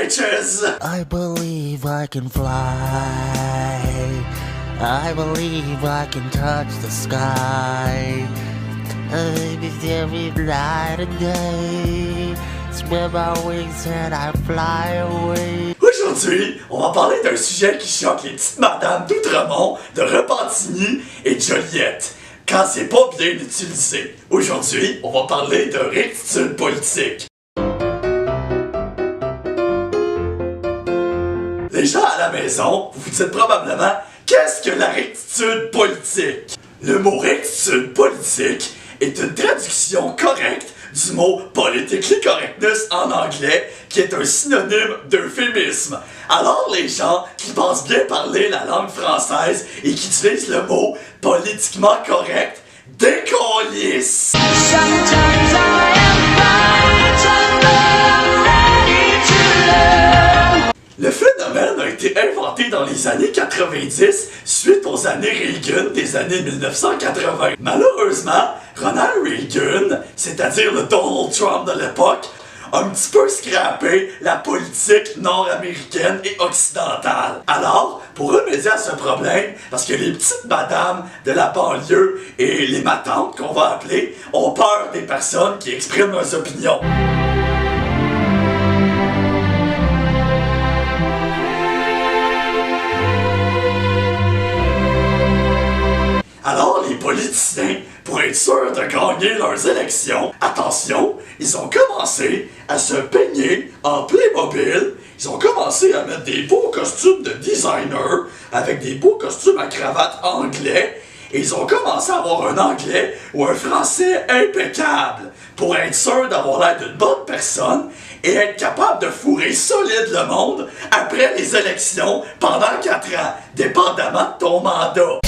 bitches! I believe I can fly. I believe I can touch the sky. Every night and day, spread my wings and I fly away. Aujourd'hui, on va parler d'un sujet qui choque les petites madames d'Outremont, de Repentigny et de Joliette, quand c'est pas bien utilisé. Aujourd'hui, on va parler de rectitude politique. Les gens à la maison, vous vous dites probablement, qu'est-ce que la rectitude politique? Le mot rectitude politique est une traduction correcte du mot politically correctness en anglais, qui est un synonyme d'euphémisme. Alors les gens qui pensent bien parler la langue française et qui utilisent le mot politiquement correct, décollissent! Le phénomène a été inventé dans les années 90 suite aux années Reagan des années 1980. Malheureusement, Ronald Reagan, c'est-à-dire le Donald Trump de l'époque, a un petit peu scrappé la politique nord-américaine et occidentale. Alors, pour remédier à ce problème, parce que les petites madames de la banlieue et les matantes qu'on va appeler ont peur des personnes qui expriment leurs opinions. Alors, les politiciens, pour être sûrs de gagner leurs élections, attention, ils ont commencé à se peigner en Playmobil, ils ont commencé à mettre des beaux costumes de designer, avec des beaux costumes à cravate anglais, et ils ont commencé à avoir un anglais ou un français impeccable, pour être sûrs d'avoir l'air d'une bonne personne, et être capable de fourrer solide le monde après les élections pendant 4 ans, dépendamment de ton mandat.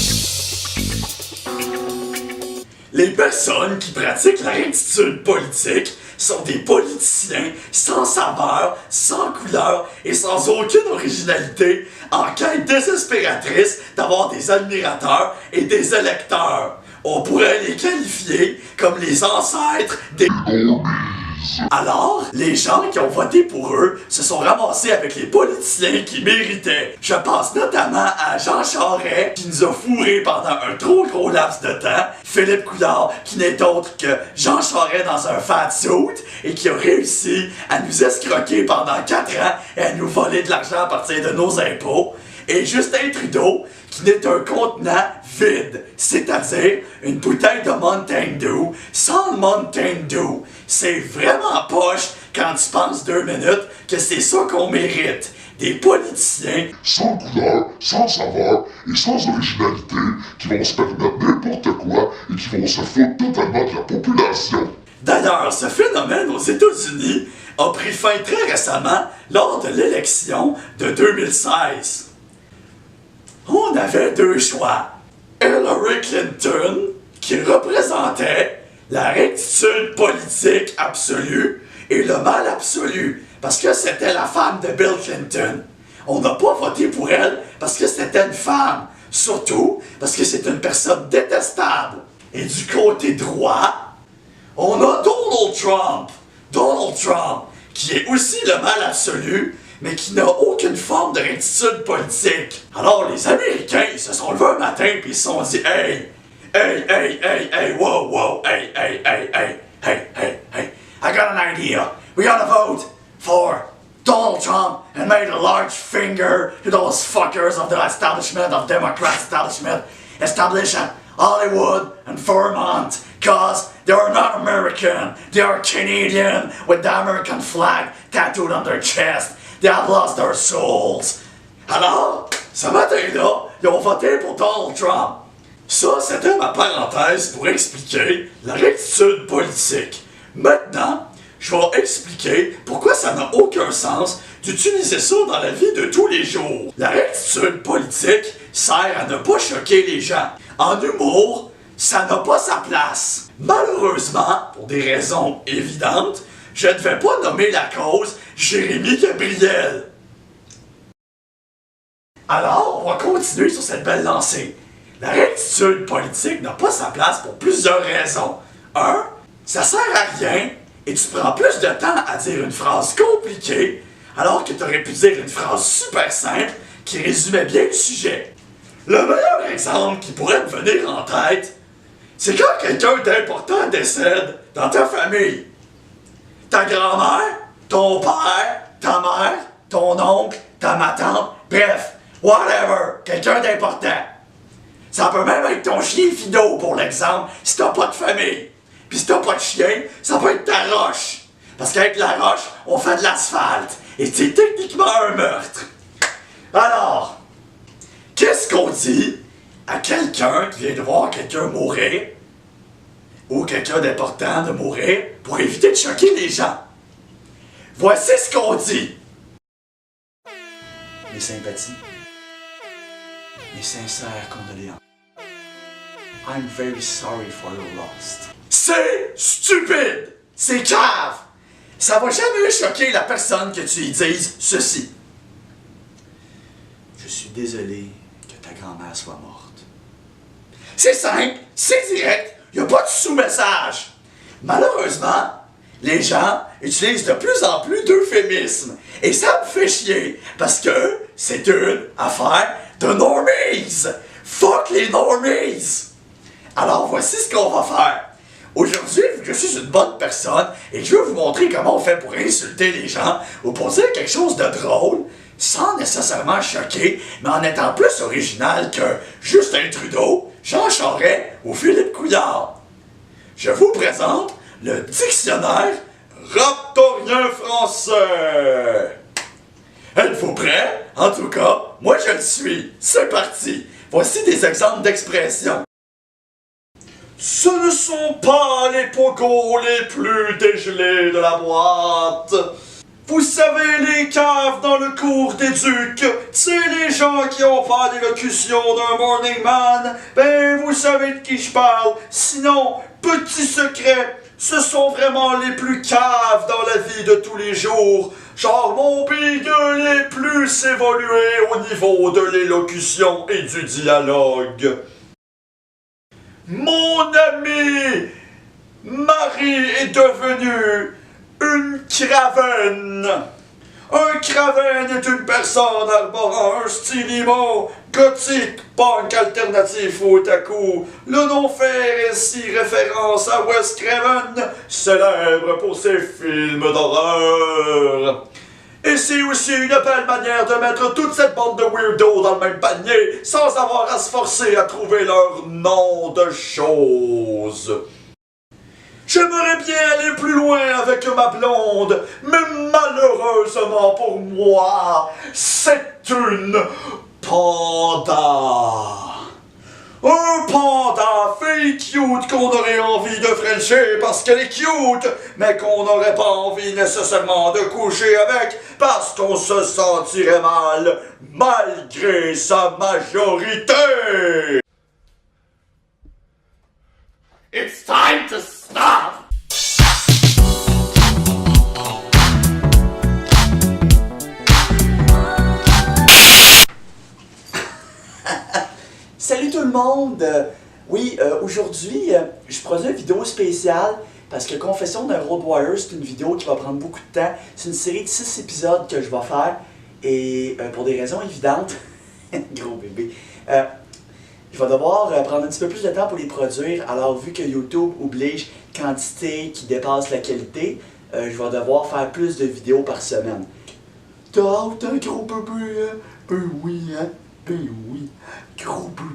Les personnes qui pratiquent la rectitude politique sont des politiciens sans saveur, sans couleur et sans aucune originalité, en quête désespératrice d'avoir des admirateurs et des électeurs. On pourrait les qualifier comme les ancêtres des... Alors, les gens qui ont voté pour eux se sont ramassés avec les politiciens qui méritaient. Je pense notamment à Jean Charest, qui nous a fourrés pendant un trop gros laps de temps, Philippe Couillard, qui n'est autre que Jean Charest dans un fat suit, et qui a réussi à nous escroquer pendant 4 ans et à nous voler de l'argent à partir de nos impôts, et Justin Trudeau, qui n'est un contenant vide, c'est-à-dire une bouteille de Mountain Dew sans Mountain Dew. C'est vraiment poche quand tu penses 2 minutes que c'est ça qu'on mérite. Des politiciens sans couleur, sans saveur et sans originalité qui vont se permettre n'importe quoi et qui vont se foutre totalement de la population. D'ailleurs, ce phénomène aux États-Unis a pris fin très récemment lors de l'élection de 2016. On avait 2 choix. Hillary Clinton, qui représentait la rectitude politique absolue et le mal absolu, parce que c'était la femme de Bill Clinton. On n'a pas voté pour elle parce que c'était une femme, surtout parce que c'est une personne détestable. Et du côté droit, on a Donald Trump. Donald Trump, qui est aussi le mal absolu, mais qui n'a aucune forme de rectitude politique. Alors les Américains, ils se sont levés un matin et ils se sont dit « Hey, wow, hey, I got an idea. We gotta vote for Donald Trump and made a large finger to those fuckers of the establishment, of Democrat establishment, establish Hollywood and Vermont, cause they are not American, they are Canadian with the American flag tattooed on their chest. They have lost their souls. Alors, ce matin-là, ils ont voté pour Donald Trump. Ça, c'était ma parenthèse pour expliquer la rectitude politique. Maintenant, je vais expliquer pourquoi ça n'a aucun sens d'utiliser ça dans la vie de tous les jours. La rectitude politique sert à ne pas choquer les gens. En humour, ça n'a pas sa place. Malheureusement, pour des raisons évidentes, je ne vais pas nommer la cause Jérémy Gabriel. Alors, on va continuer sur cette belle lancée. La rectitude politique n'a pas sa place pour plusieurs raisons. 1. Ça sert à rien et tu prends plus de temps à dire une phrase compliquée alors que t'aurais pu dire une phrase super simple qui résumait bien le sujet. Le meilleur exemple qui pourrait me venir en tête, c'est quand quelqu'un d'important décède dans ta famille. Ta grand-mère, ton père, ta mère, ton oncle, ma tante, bref, whatever, quelqu'un d'important. Ça peut même être ton chien Fido, pour l'exemple, si t'as pas de famille. Puis si t'as pas de chien, ça peut être ta roche. Parce qu'avec la roche, on fait de l'asphalte. Et c'est techniquement un meurtre. Alors, qu'est-ce qu'on dit à quelqu'un qui vient de voir quelqu'un mourir, ou quelqu'un d'important de mourir, pour éviter de choquer les gens? Voici ce qu'on dit. Mes sympathies, mes sincères condoléances. I'm very sorry for your loss. C'est stupide! C'est cave! Ça va jamais choquer la personne que tu lui dises ceci. Je suis désolé que ta grand-mère soit morte. C'est simple, c'est direct, y a pas de sous-message. Malheureusement, les gens utilisent de plus en plus d'euphémismes. Et ça me fait chier, parce que c'est une affaire de normies. Fuck les normies! Alors voici ce qu'on va faire. Aujourd'hui, vu que je suis une bonne personne et que je veux vous montrer comment on fait pour insulter les gens ou pour dire quelque chose de drôle, sans nécessairement choquer, mais en étant plus original que Justin Trudeau, Jean Charest ou Philippe Couillard. Je vous présente le dictionnaire raptorien français. Êtes-vous prêts? En tout cas, moi je le suis. C'est parti. Voici des exemples d'expressions. Ce ne sont pas les pogos les plus dégelés de la boîte. Vous savez, les caves dans le cours des ducs, c'est les gens qui ont pas d'élocution d'un morning man. Ben, vous savez de qui je parle. Sinon, petit secret, ce sont vraiment les plus caves dans la vie de tous les jours. Genre mon big est plus évolué au niveau de l'élocution et du dialogue. Mon ami Marie est devenue une cravenne. Un cravenne est une personne arborant un style emo, gothique, punk alternatif ou otaku. Le nom fait ici référence à Wes Craven, célèbre pour ses films d'horreur. Et c'est aussi une belle manière de mettre toute cette bande de weirdos dans le même panier sans avoir à se forcer à trouver leur nom de choses. J'aimerais bien aller plus loin avec ma blonde, mais malheureusement pour moi, c'est une panda. Un panda fille cute qu'on aurait envie de frencher parce qu'elle est cute, mais qu'on n'aurait pas envie nécessairement de coucher avec parce qu'on se sentirait mal malgré sa majorité. It's time to stop! Salut tout le monde! Oui, aujourd'hui, je produis une vidéo spéciale parce que Confession d'un Road Warrior, c'est une vidéo qui va prendre beaucoup de temps. C'est une série de 6 épisodes que je vais faire et pour des raisons évidentes, gros bébé, je vais devoir prendre un petit peu plus de temps pour les produire. Alors, vu que YouTube oblige quantité qui dépasse la qualité, je vais devoir faire plus de vidéos par semaine. T'as hâte, hein, gros bébé? Ben oui, hein? Ben oui, gros bébé.